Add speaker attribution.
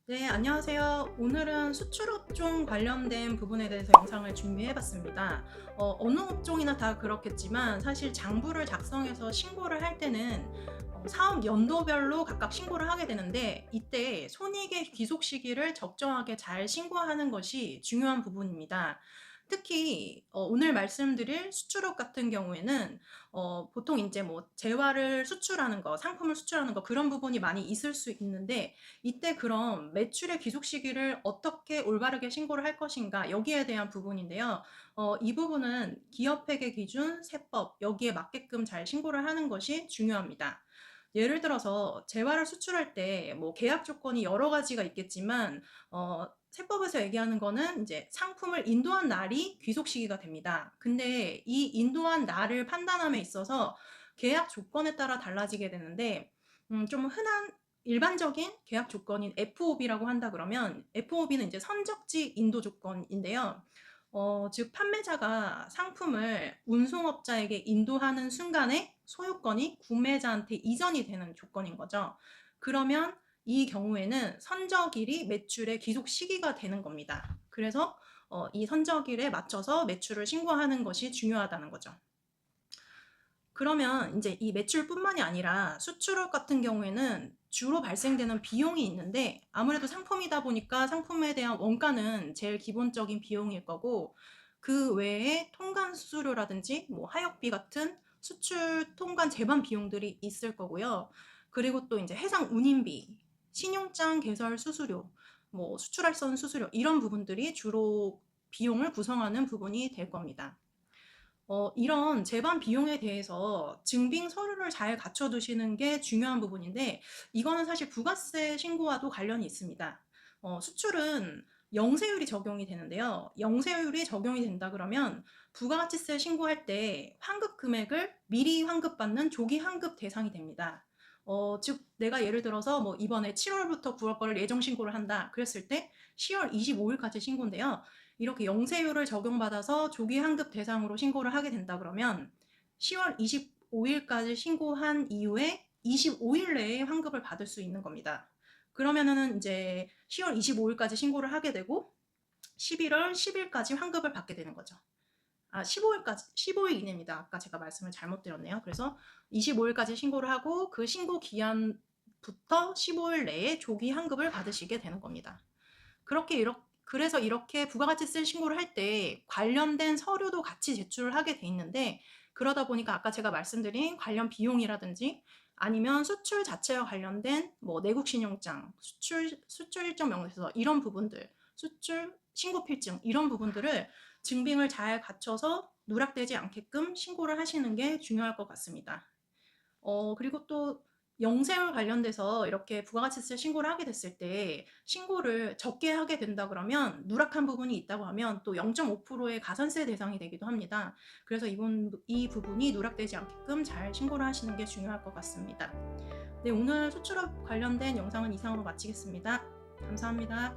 Speaker 1: 네, 안녕하세요. 오늘은 수출업종 관련된 부분에 대해서 영상을 준비해 봤습니다. 어느 업종이나 다 그렇겠지만 사실 장부를 작성해서 신고를 할 때는 사업 연도별로 각각 신고를 하게 되는데 이때 손익의 귀속 시기를 적정하게 잘 신고하는 것이 중요한 부분입니다. 특히 오늘 말씀드릴 수출업 같은 경우에는 보통 이제 뭐 재화를 수출하는 거, 상품을 수출하는 거 그런 부분이 많이 있을 수 있는데 이때 그럼 매출의 귀속 시기를 어떻게 올바르게 신고를 할 것인가 여기에 대한 부분인데요. 이 부분은 기업회계 기준, 세법 여기에 맞게끔 잘 신고를 하는 것이 중요합니다. 예를 들어서 재화를 수출할 때 뭐 계약 조건이 여러 가지가 있겠지만 세법에서 얘기하는 거는 이제 상품을 인도한 날이 귀속 시기가 됩니다. 근데 이 인도한 날을 판단함에 있어서 계약 조건에 따라 달라지게 되는데 좀 흔한 일반적인 계약 조건인 FOB라고 한다 그러면 FOB는 이제 선적지 인도 조건인데요. 즉 판매자가 상품을 운송업자에게 인도하는 순간에 소유권이 구매자한테 이전이 되는 조건인 거죠. 그러면 이 경우에는 선적일이 매출의 귀속 시기가 되는 겁니다. 그래서 이 선적일에 맞춰서 매출을 신고하는 것이 중요하다는 거죠. 그러면 이제 이 매출뿐만이 아니라 수출업 같은 경우에는 주로 발생되는 비용이 있는데 아무래도 상품이다 보니까 상품에 대한 원가는 제일 기본적인 비용일 거고 그 외에 통관 수수료라든지 뭐 하역비 같은 수출 통관 제반 비용들이 있을 거고요. 그리고 또 이제 해상 운임비, 신용장 개설 수수료, 뭐 수출할선 수수료 이런 부분들이 주로 비용을 구성하는 부분이 될 겁니다. 이런 제반 비용에 대해서 증빙 서류를 잘 갖춰두시는 게 중요한 부분인데 이거는 사실 부가세 신고와도 관련이 있습니다. 수출은 영세율이 적용이 되는데요. 영세율이 적용이 된다 그러면 부가가치세 신고할 때 환급 금액을 미리 환급받는 조기 환급 대상이 됩니다. 즉 내가 예를 들어서 뭐 이번에 7월부터 9월 거를 예정 신고를 한다 그랬을 때 10월 25일까지 신고인데요. 이렇게 영세율을 적용받아서 조기 환급 대상으로 신고를 하게 된다 그러면 10월 25일까지 신고한 이후에 25일 내에 환급을 받을 수 있는 겁니다. 그러면은 이제 10월 25일까지 신고를 하게 되고 11월 10일까지 환급을 받게 되는 거죠. 15일까지, 15일 이내입니다. 아까 제가 말씀을 잘못 드렸네요. 그래서 25일까지 신고를 하고 그 신고 기한부터 15일 내에 조기 환급을 받으시게 되는 겁니다. 그래서 이렇게 부가가치세 신고를 할 때 관련된 서류도 같이 제출을 하게 돼 있는데 그러다 보니까 아까 제가 말씀드린 관련 비용이라든지 아니면 수출 자체와 관련된 뭐 내국 신용장, 수출 일정 명세서 이런 부분들, 수출 신고 필증 이런 부분들을 증빙을 잘 갖춰서 누락되지 않게끔 신고를 하시는 게 중요할 것 같습니다. 그리고 또 영세율 관련돼서 이렇게 부가가치세 신고를 하게 됐을 때 신고를 적게 하게 된다 그러면 누락한 부분이 있다고 하면 또 0.5%의 가산세 대상이 되기도 합니다. 그래서 이 부분이 누락되지 않게끔 잘 신고를 하시는 게 중요할 것 같습니다. 네, 오늘 수출업 관련된 영상은 이상으로 마치겠습니다. 감사합니다.